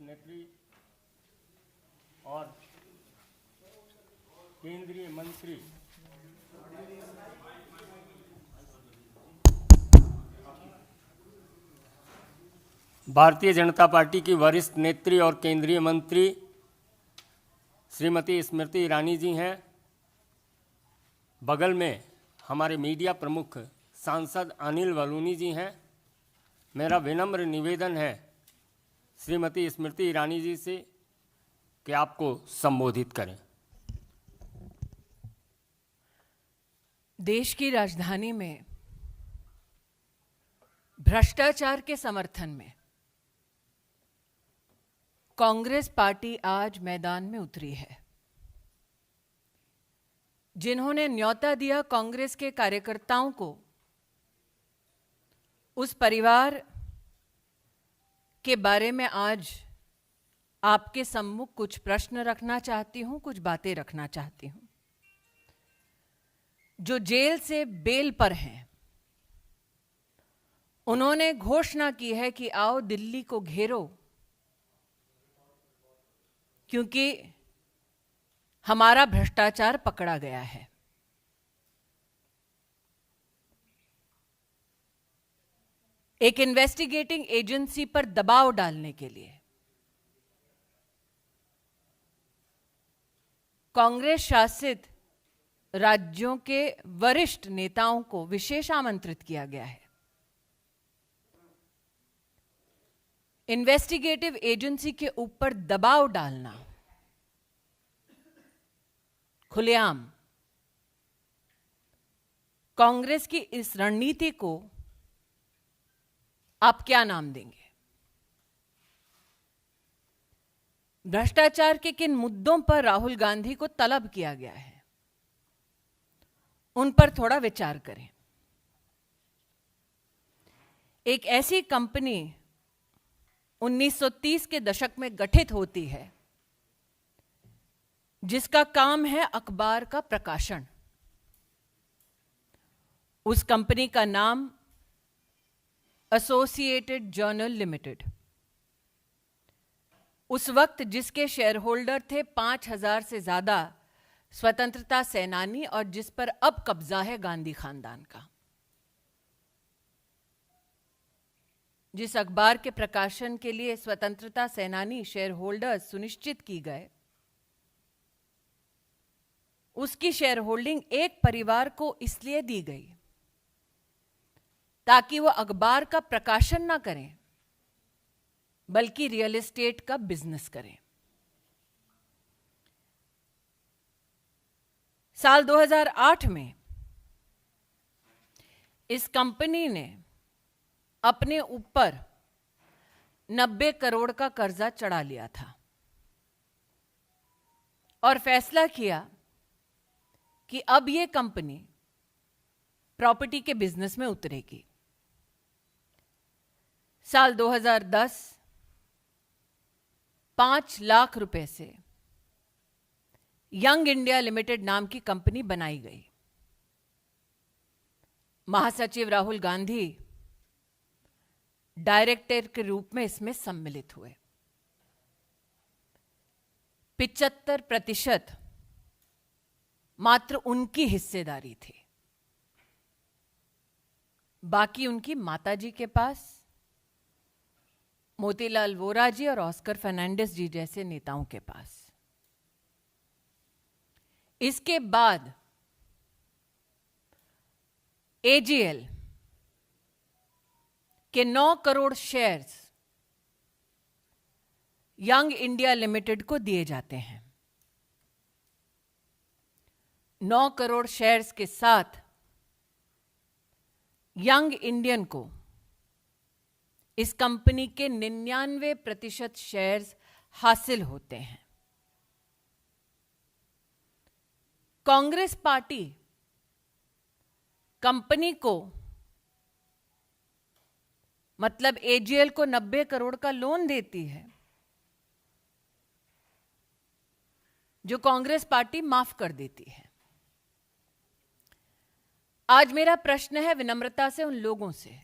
नेत्री और केंद्रीय मंत्री भारतीय जनता पार्टी की वरिष्ठ नेत्री और केंद्रीय मंत्री श्रीमती स्मृति ईरानी जी हैं। बगल में हमारे मीडिया प्रमुख सांसद अनिल बलूनी जी हैं। मेरा विनम्र निवेदन है श्रीमती स्मृति ईरानी जी से कि आपको संबोधित करें। देश की राजधानी में भ्रष्टाचार के समर्थन में कांग्रेस पार्टी आज मैदान में उतरी है। जिन्होंने न्योता दिया कांग्रेस के कार्यकर्ताओं को, उस परिवार के बारे में आज आपके सम्मुख कुछ प्रश्न रखना चाहती हूं, कुछ बातें रखना चाहती हूं। जो जेल से बेल पर हैं, उन्होंने घोषणा की है कि आओ दिल्ली को घेरो, क्योंकि हमारा भ्रष्टाचार पकड़ा गया है। एक इन्वेस्टिगेटिंग एजेंसी पर दबाव डालने के लिए कांग्रेस शासित राज्यों के वरिष्ठ नेताओं को विशेष आमंत्रित किया गया है। इन्वेस्टिगेटिव एजेंसी के ऊपर दबाव डालना खुलेआम कांग्रेस की इस रणनीति को आप क्या नाम देंगे? भ्रष्टाचार के किन मुद्दों पर राहुल गांधी को तलब किया गया है, उन पर थोड़ा विचार करें। एक ऐसी कंपनी 1930 के दशक में गठित होती है जिसका काम है अखबार का प्रकाशन। उस कंपनी का नाम एसोसिएटेड जर्नल लिमिटेड। उस वक्त जिसके शेयर होल्डर थे 5000 से ज्यादा स्वतंत्रता सेनानी और जिस पर अब कब्जा है गांधी खानदान का। जिस अखबार के प्रकाशन के लिए स्वतंत्रता सेनानी शेयर होल्डर सुनिश्चित की गए, उसकी शेयर होल्डिंग एक परिवार को इसलिए दी गई ताकि वो अखबार का प्रकाशन ना करें, बल्कि रियल एस्टेट का बिजनेस करें। साल 2008 में इस कंपनी ने अपने ऊपर 90 करोड़ का कर्जा चढ़ा लिया था और फैसला किया कि अब यह कंपनी प्रॉपर्टी के बिजनेस में उतरेगी। साल 2010 5 लाख रुपए से यंग इंडिया लिमिटेड नाम की कंपनी बनाई गई। महासचिव राहुल गांधी डायरेक्टर के रूप में इसमें सम्मिलित हुए। 75% मात्र उनकी हिस्सेदारी थी, बाकी उनकी माताजी के पास, मोतीलाल वोरा जी और ऑस्कर फर्नांडिस जी जैसे नेताओं के पास। इसके बाद एजीएल के 9 crore shares young India limited को दिए जाते हैं। 9 करोड़ शेयर्स के साथ यंग इंडियन को इस कंपनी के 99% शेयर्स हासिल होते हैं। कांग्रेस पार्टी कंपनी को, मतलब एजीएल को 90 करोड़ का लोन देती है, जो कांग्रेस पार्टी माफ कर देती है। आज मेरा प्रश्न है विनम्रता से उन लोगों से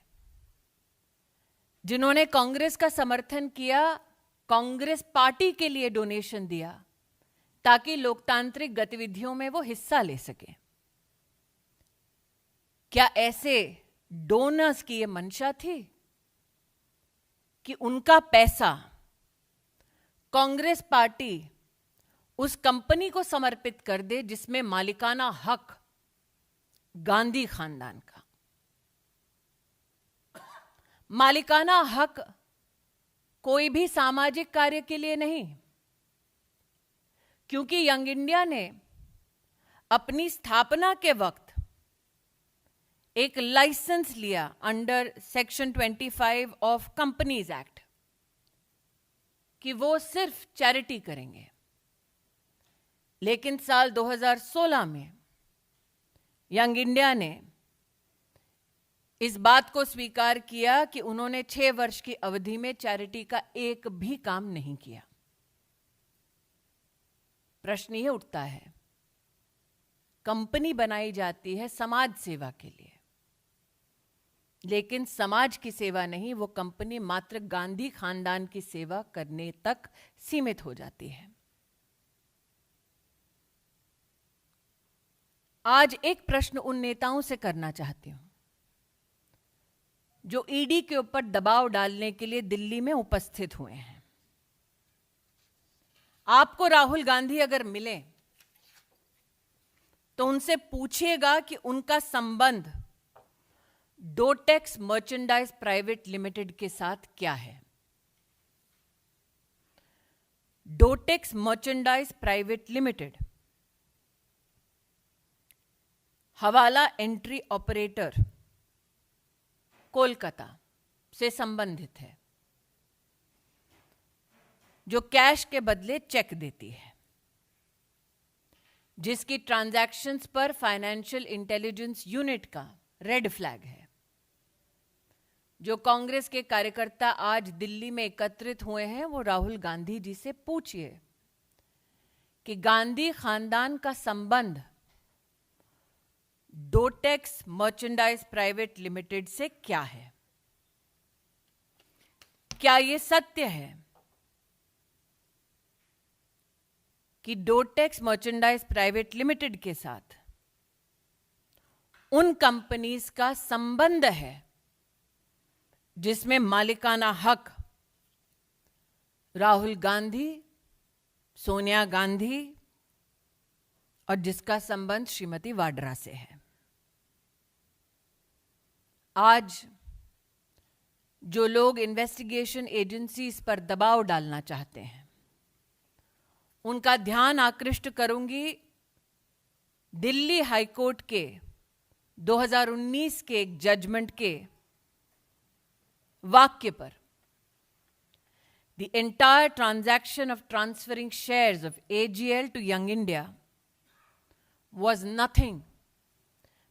जिन्होंने कांग्रेस का समर्थन किया कांग्रेस पार्टी के लिए डोनेशन दिया ताकि लोकतांत्रिक गतिविधियों में वो हिस्सा ले सके। क्या ऐसे डोनर्स की ये मंशा थी कि उनका पैसा कांग्रेस पार्टी उस कंपनी को समर्पित कर दे जिसमें मालिकाना हक गांधी खानदान का? मालिकाना हक कोई भी सामाजिक कार्य के लिए नहीं, क्योंकि यंग इंडिया ने अपनी स्थापना के वक्त एक लाइसेंस लिया under section 25 of companies act कि वो सिर्फ चैरिटी करेंगे। लेकिन साल 2016 में यंग इंडिया ने इस बात को स्वीकार किया कि उन्होंने 6 वर्ष की अवधि में चैरिटी का एक भी काम नहीं किया। प्रश्न यह उठता है, कंपनी बनाई जाती है समाज सेवा के लिए, लेकिन समाज की सेवा नहीं, वो कंपनी मात्र गांधी खानदान की सेवा करने तक सीमित हो जाती है। आज एक प्रश्न उन नेताओं से करना चाहती हूं जो ईडी के ऊपर दबाव डालने के लिए दिल्ली में उपस्थित हुए हैं। आपको राहुल गांधी अगर मिले तो उनसे पूछिएगा कि उनका संबंध डोटेक्स मर्चेंडाइज प्राइवेट लिमिटेड के साथ क्या है। डोटेक्स मर्चेंडाइज प्राइवेट लिमिटेड हवाला एंट्री ऑपरेटर कोलकाता से संबंधित है, जो कैश के बदले चेक देती है, जिसकी ट्रांजैक्शंस पर फाइनेंशियल इंटेलिजेंस यूनिट का रेड फ्लैग है। जो कांग्रेस के कार्यकर्ता आज दिल्ली में एकत्रित हुए हैं, वो राहुल गांधी जी से पूछिए कि गांधी खानदान का संबंध डोटेक्स मर्चेंडाइज प्राइवेट लिमिटेड से क्या है। क्या यह सत्य है कि डोटेक्स मर्चेंडाइज प्राइवेट लिमिटेड के साथ उन कंपनीज का संबंध है जिसमें मालिकाना हक राहुल गांधी, सोनिया गांधी और जिसका संबंध श्रीमती वाड्रा से है? आज जो लोग इन्वेस्टिगेशन एजेंसीज पर दबाव डालना चाहते हैं, उनका ध्यान आकृष्ट करूंगी दिल्ली हाईकोर्ट के 2019 के एक जजमेंट के वाक्य पर। The entire transaction of transferring shares of AGL to Young India was nothing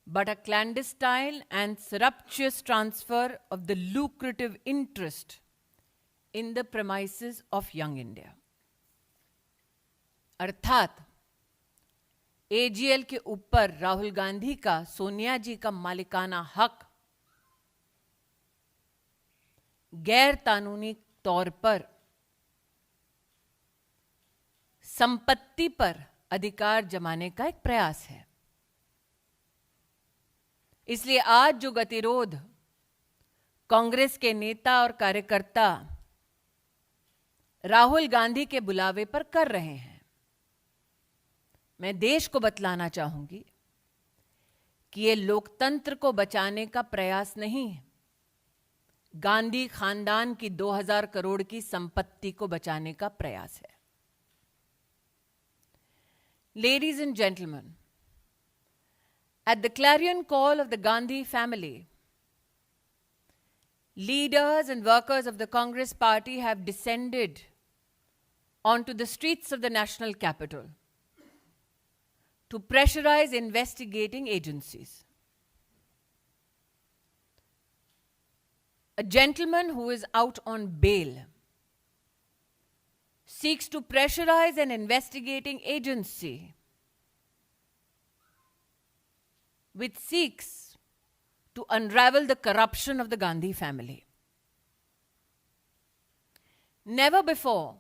but a clandestine and surreptitious transfer of the lucrative interest in the premises of Young India. अर्थात AGL के ऊपर राहुल गांधी का, सोनिया जी का मालिकाना हक गैर कानूनी तौर पर संपत्ति पर अधिकार जमाने का एक प्रयास है। इसलिए आज जो गतिरोध कांग्रेस के नेता और कार्यकर्ता राहुल गांधी के बुलावे पर कर रहे हैं, मैं देश को बतलाना चाहूंगी कि यह लोकतंत्र को बचाने का प्रयास नहीं है, गांधी खानदान की 2000 करोड़ की संपत्ति को बचाने का प्रयास है। Ladies and gentlemen, at the clarion call of the Gandhi family, leaders and workers of the Congress party have descended onto the streets of the national capital to pressurize investigating agencies. A gentleman who is out on bail seeks to pressurize an investigating agency which seeks to unravel the corruption of the Gandhi family. never before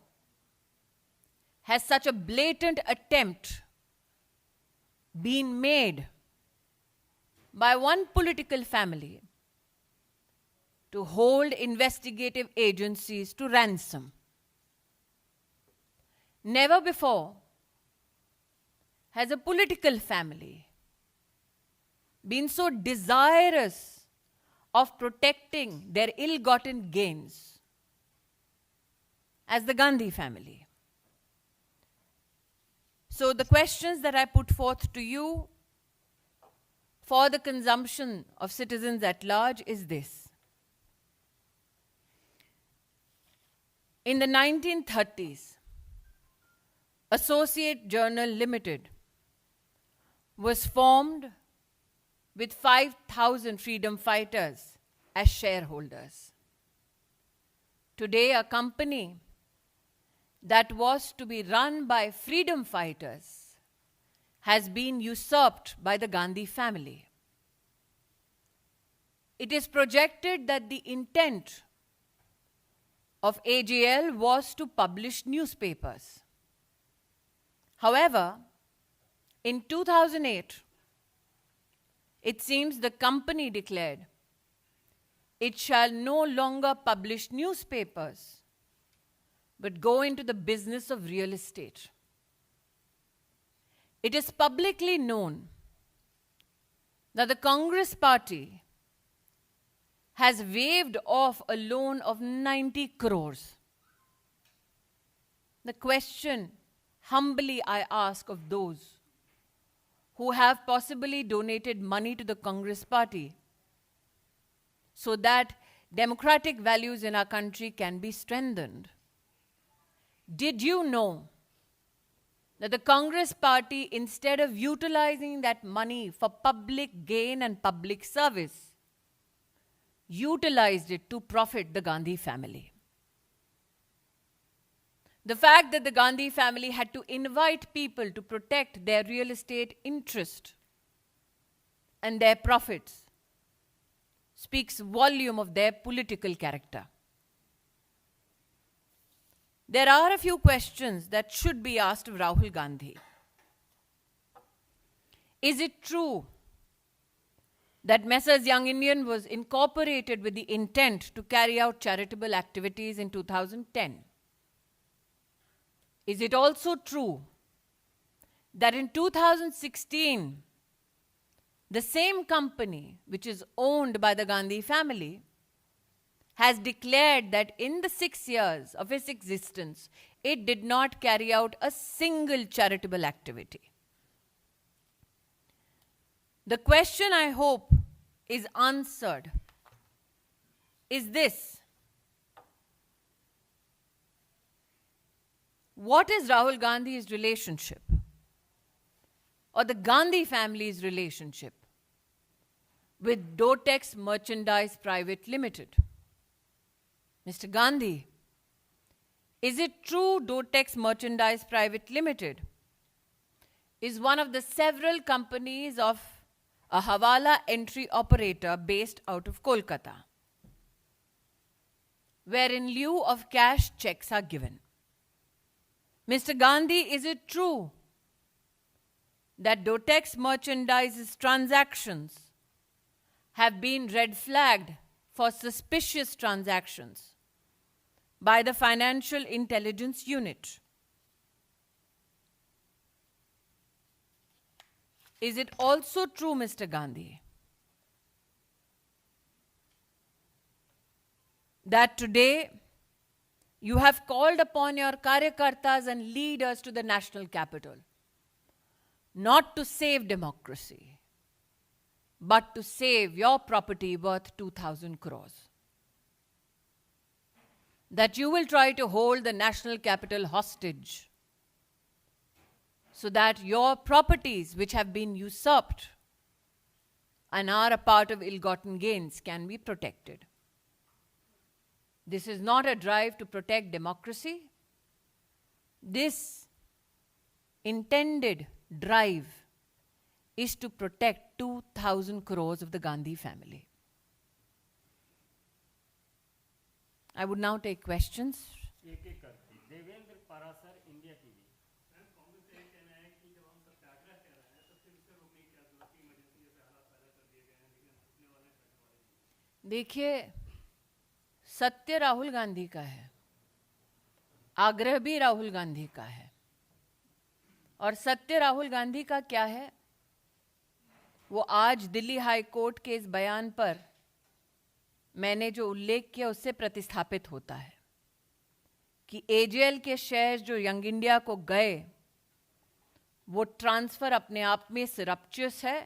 has such a blatant attempt been made by one political family to hold investigative agencies to ransom. Never before has a political family been so desirous of protecting their ill-gotten gains as the Gandhi family. So the questions that I put forth to you for the consumption of citizens at large is this. In the 1930s, Associate Journal Limited was formed with 5,000 freedom fighters as shareholders. Today, a company that was to be run by freedom fighters has been usurped by the Gandhi family. It is projected that the intent of AGL was to publish newspapers. However, in 2008, it seems the company declared it shall no longer publish newspapers, but go into the business of real estate. It is publicly known that the Congress party has waived off a loan of 90 crores. The question humbly I ask of those who have possibly donated money to the Congress party so that democratic values in our country can be strengthened. Did you know that the Congress party, instead of utilizing that money for public gain and public service, utilized it to profit the Gandhi family? The fact that the Gandhi family had to invite people to protect their real estate interest and their profits speaks volume of their political character. There are a few questions that should be asked of Rahul Gandhi. Is it true that Messrs. Young Indian was incorporated with the intent to carry out charitable activities in 2010? Is it also true that in 2016, the same company, which is owned by the Gandhi family, has declared that in the 6 years of its existence, it did not carry out a single charitable activity? The question I hope is answered is this: what is Rahul Gandhi's relationship, or the Gandhi family's relationship, with Dotex Merchandise Private Limited? Mr. Gandhi, is it true Dotex Merchandise Private Limited is one of the several companies of a Hawala entry operator based out of Kolkata, where in lieu of cash, checks are given? Mr. Gandhi, is it true that Dotex Merchandise's transactions have been red flagged for suspicious transactions by the Financial Intelligence Unit? Is it also true, Mr. Gandhi, that today you have called upon your karyakartas and leaders to the national capital not to save democracy, but to save your property worth 2,000 crores? That you will try to hold the national capital hostage so that your properties, which have been usurped and are a part of ill-gotten gains, can be protected. This is not a drive to protect democracy. This intended drive is to protect 2,000 crores of the Gandhi family. I would now take questions. एक एक करके। Devendra Parashar, India TV. Congress का ये कहना है कि जब हम सत्याग्रह कर रहे हैं तो फिर उसे रोकने की क्या जरूरत है? इमरजेंसी जैसे हालात पैदा कर दिए गए हैं, लेकिन हम रुकने वाले हैं, बैठने वाले नहीं। देखिए, सत्य राहुल गांधी का है, आग्रह भी राहुल गांधी का है। और सत्य राहुल गांधी का क्या है? वो आज दिल्ली हाई कोर्ट के इस बयान पर मैंने जो उल्लेख किया उससे प्रतिस्थापित होता है कि एजेएल के शेयर जो यंग इंडिया को गए, वो ट्रांसफर अपने आप में सरप्चुअस है,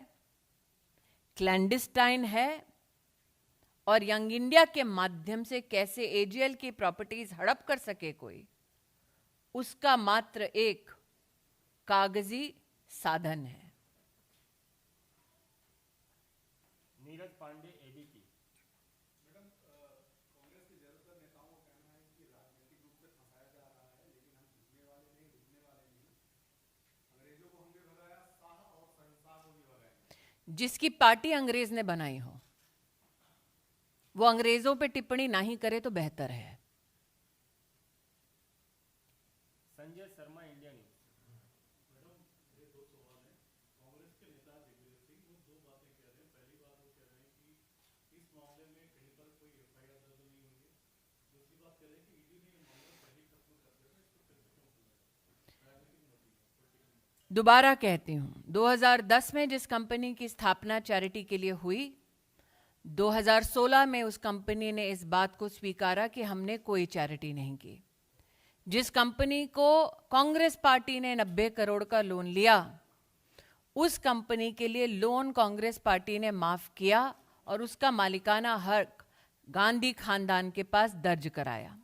क्लैंडिस्टाइन है, और यंग इंडिया के माध्यम से कैसे एजेएल की प्रॉपर्टीज हड़प कर सके कोई, उसका मात्र एक कागजी साधन है। नीरज पांडे, एबीपी। मैडम, कांग्रेस के ज्यादातर नेताओं का कहना है कि राजनीतिक रूप से फंसाया जा रहा है, लेकिन हम झुकने वाले नहीं, रुकने वाले नहीं। अंग्रेजों को हमने भगाया, शाह और शहंशाह को भी भगाएंगे। जिसकी पार्टी अंग्रेज ने बनाई हो वो अंग्रेजों पे टिप्पणी नहीं करे तो बेहतर है। Sanjay Sharma, India news. Madam, ये दो सवाल हैं। कांग्रेस के नेता दिग्विजय सिंह वो दो बातें कह रहे हैं। पहली बात वो कह रहे हैं कि इस मामले में कहीं पर कोई एफआईआर दर्ज नहीं हुई है। दूसरी बात कह रहे हैं कि ईडी ने ये मामला पहले ही खत्म कर दिया था, इसको फिर से क्यों खुलाया? राजनीतिक मोटिव। दोबारा कहती हूं, 2010 में जिस कंपनी की स्थापना चैरिटी के लिए हुई, 2016 में उस कंपनी ने इस बात को स्वीकारा कि हमने कोई चैरिटी नहीं की। जिस कंपनी को कांग्रेस पार्टी ने 90 करोड़ का लोन लिया, उस कंपनी के लिए लोन कांग्रेस पार्टी ने माफ किया और उसका मालिकाना हक गांधी खानदान के पास दर्ज कराया।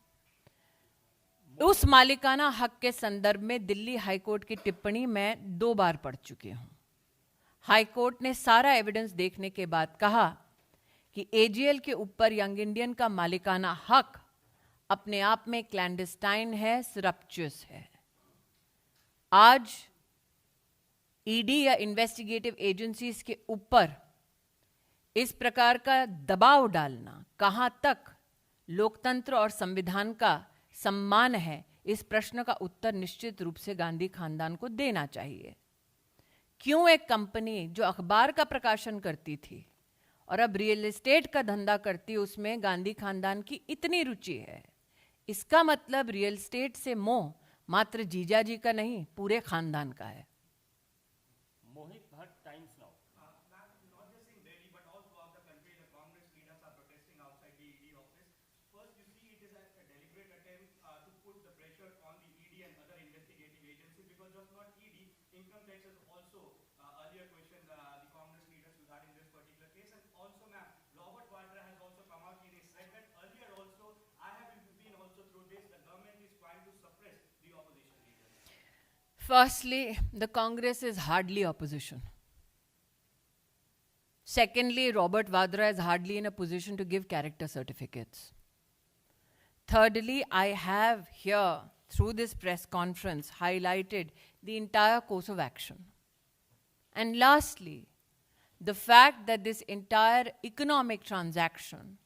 उस मालिकाना हक के संदर्भ में दिल्ली हाईकोर्ट की टिप्पणी मैं 2 बार पढ़ चुकी हूं। हाईकोर्ट ने सारा एविडेंस देखने के बाद कहा कि एजीएल के ऊपर यंग इंडियन का मालिकाना हक अपने आप में क्लैंडस्टाइन है, सरप्चुअस है। आज ईडी या इन्वेस्टिगेटिव एजेंसीज के ऊपर इस प्रकार का दबाव डालना कहां तक लोकतंत्र और संविधान का सम्मान है, इस प्रश्न का उत्तर निश्चित रूप से गांधी खानदान को देना चाहिए। क्यों एक कंपनी जो अखबार का प्रकाशन करती थी और अब रियल एस्टेट का धंधा करती है, उसमें गांधी खानदान की इतनी रुचि है? इसका मतलब रियल एस्टेट से मोह मात्र जीजा जी का नहीं, पूरे खानदान का है। Mohit Bhatt, Times Now. Not just in Delhi, but all throughout the country, the Congress leaders are protesting outside the ED office. First, you see, it is a deliberate attempt to put the pressure on the ED and other investigative agencies, because just not ED, income tax has also earlier questioned the Congress leaders regarding this particular case. And also, ma'am, Robert Vadra has also come out and he said that earlier also, I have been also through this, the government is trying to suppress the opposition leaders. Firstly, the Congress is hardly opposition. Secondly, Robert Vadra is hardly in a position to give character certificates. Thirdly, I have here, through this press conference, highlighted the entire course of action. And lastly, the fact that this entire economic transaction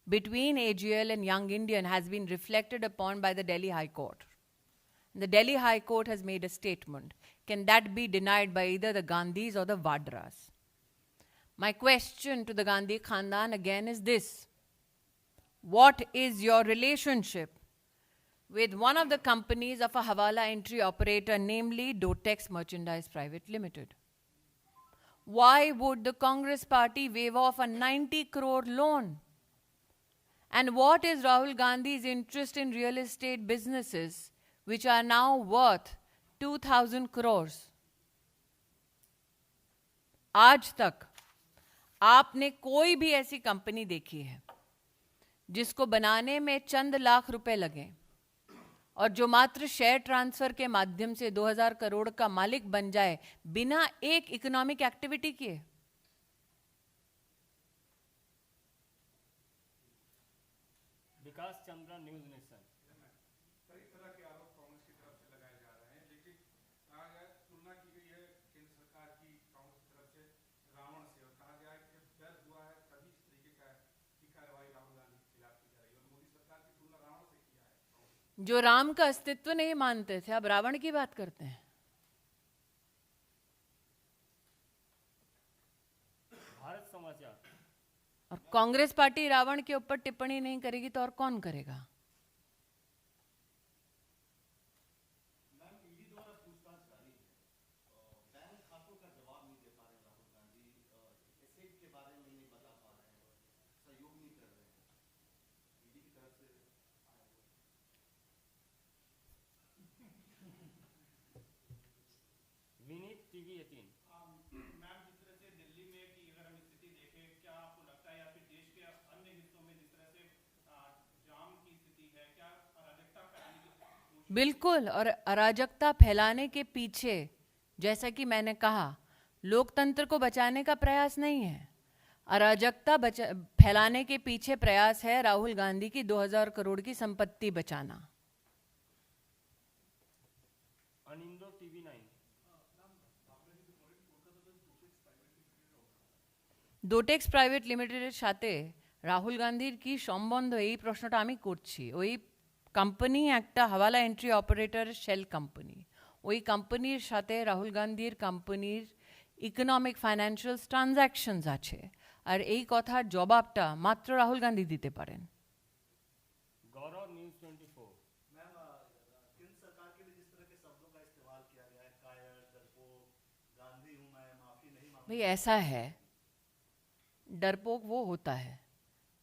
between AGL and Young Indian has been reflected upon by the Delhi High Court. The Delhi High Court has made a statement. Can that be denied by either the Gandhis or the Vadras? My question to the Gandhi Khandan again is this: what is your relationship with one of the companies of a Hawala entry operator, namely Dotex Merchandise Private Limited? Why would the Congress party waive off a 90 crore loan? And what is Rahul Gandhi's interest in real estate businesses, which are now worth 2,000 crores? आज तक आपने कोई भी ऐसी company देखी है जिसको बनाने में चंद लाख रुपए लगे और जो मात्र शेयर ट्रांसफर के माध्यम से 2000 करोड़ का मालिक बन जाए बिना एक इकोनॉमिक एक्टिविटी किए? विकास चंद्रा, न्यूज नेशन। कई तरह के आरोप कांग्रेस की तरफ से लगाए जा रहे हैं, लेकिन अगर तुलना की गई है केंद्र सरकार की कांग्रेस की तरफ से रावण से, और कहा गया है कि जब डर हुआ है तभी इस तरीके की कार्रवाई राहुल गांधी के खिलाफ की जा रही है, और मोदी सरकार की तुलना रावण से किया है। जो राम का अस्तित्व नहीं मानते थे अब रावण की बात करते हैं। भारत समाचार। और कांग्रेस पार्टी रावण के ऊपर टिप्पणी नहीं करेगी तो और कौन करेगा? विनीत टीवी 18। मैम, जिस तरह से दिल्ली में की अगर हम स्थिति देखें, क्या आपको लगता है या फिर देश के अन्य हिस्सों में जिस तरह से जाम की स्थिति है, क्या अराजकता फैलाने की कोशिश? बिल्कुल। और अराजकता फैलाने के पीछे, जैसा कि मैंने कहा, लोकतंत्र को बचाने का प्रयास नहीं है। अराजकता फैलाने के पीछे प्रयास है राहुल गांधी की 2000 करोड़ की संपत्ति बचाना। अनिंदो टीवी 9। ডোটেক্স প্রাইভেট লিমিটেডের সাথে রাহুল গান্ধীর কি সম্বন্ধ, এই প্রশ্নটা আমি করছি। ওই কোম্পানি একটা হাওয়ালা এন্ট্রি অপারেটর শেল কোম্পানি। ওই কোম্পানির সাথে রাহুল গান্ধীর কোম্পানির ইকোনমিক ফাইন্যান্সিয়াল ট্রানজ্যাকশনস আছে, আর এই কথার জবাবটা মাত্র রাহুল গান্ধী দিতে পারেন। गौरव न्यूज 24। मैम, केंद्र सरकार के लिए जिस तरह के शब्दों का इस्तेमाल किया गया है, कायर, डरपोक, गांधी हूं मैं, माफी नहीं मांगूंगा। भाई ऐसा है, डरपोक वो होता है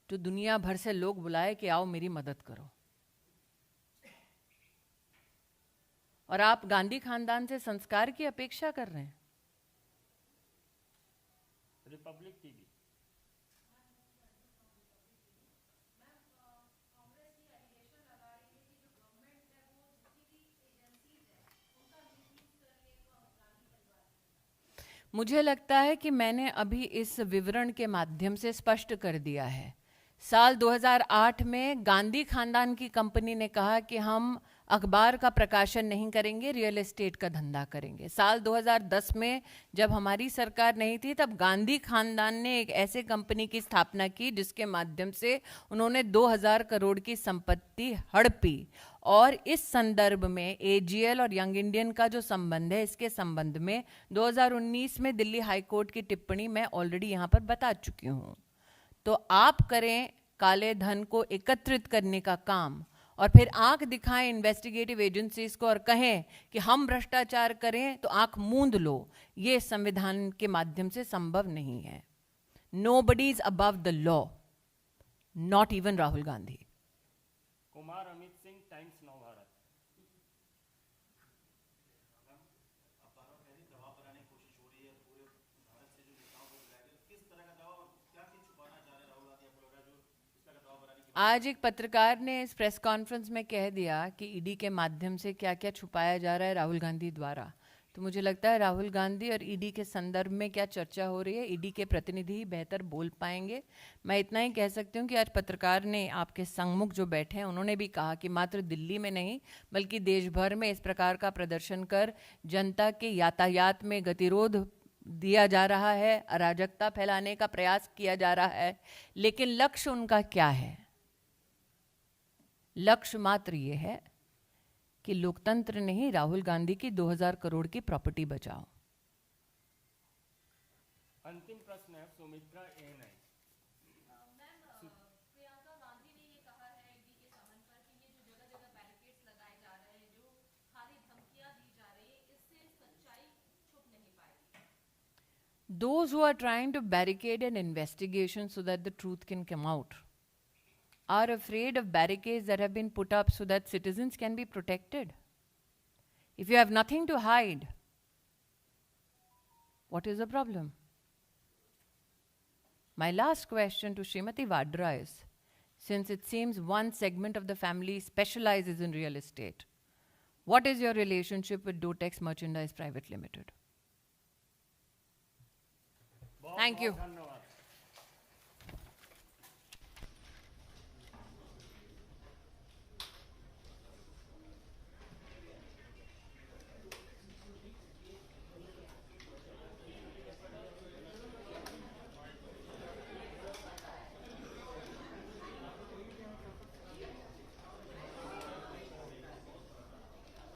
जो दुनिया भर से लोग बुलाए कि आओ मेरी मदद करो। और आप गांधी खानदान से संस्कार की अपेक्षा कर रहे हैं। Republic TV. मुझे लगता है कि मैंने अभी इस विवरण के माध्यम से स्पष्ट कर दिया है। साल 2008 में गांधी खानदान की कंपनी ने कहा कि हम अखबार का प्रकाशन नहीं करेंगे, रियल एस्टेट का धंधा करेंगे। साल 2010 में जब हमारी सरकार नहीं थी, तब गांधी खानदान ने एक ऐसे कंपनी की स्थापना की जिसके माध्यम से उन्होंने 2000 करोड़ की संपत्ति हड़पी। और इस संदर्भ में एजीएल और यंग इंडियन का जो संबंध है, इसके संबंध में 2019 में दिल्ली हाई कोर्ट की टिप्पणी मैं ऑलरेडी यहाँ पर बता चुकी हूँ। तो आप करें काले धन को एकत्रित करने का काम और फिर आंख दिखाएं इन्वेस्टिगेटिव एजेंसीज को और कहें कि हम भ्रष्टाचार करें, तो आंख मूंद लो। ये संविधान के माध्यम से संभव नहीं है। Nobody is above the law, not even Rahul Gandhi. Kumar Amit Singh, times नव भारत। आज एक पत्रकार ने इस प्रेस कॉन्फ्रेंस में कह दिया कि ईडी के माध्यम से क्या क्या छुपाया जा रहा है राहुल गांधी द्वारा। तो मुझे लगता है राहुल गांधी और ईडी के संदर्भ में क्या चर्चा हो रही है, ईडी के प्रतिनिधि ही बेहतर बोल पाएंगे। मैं इतना ही कह सकती हूँ कि आज पत्रकार ने आपके सम्मुख जो बैठे हैं, उन्होंने भी कहा कि मात्र दिल्ली में नहीं बल्कि देश भर में इस प्रकार का प्रदर्शन कर जनता के यातायात में गतिरोध दिया जा रहा है, अराजकता फैलाने का प्रयास किया जा रहा है। लेकिन लक्ष्य उनका क्या है? लक्ष्य मात्र ये है कि लोकतंत्र नहीं, राहुल गांधी की 2000 करोड़ की प्रॉपर्टी बचाओ। अंतिम प्रश्न है सुमित्रा ANI। प्रियंका गांधी ने ये कहा है ईडी के समन पर कि ये जो जगह जगह बैरिकेड्स लगाए जा रहे हैं, जो खाली धमकियां दी जा रही है, इससे सच्चाई छुप नहीं पाएगी। Those who are trying to barricade an investigation so that the truth can come out are afraid of barricades that have been put up so that citizens can be protected. If you have nothing to hide, what is the problem? My last question to Srimati Vadra is, since it seems one segment of the family specializes in real estate, what is your relationship with Dotex Merchandise Private Limited? Thank you.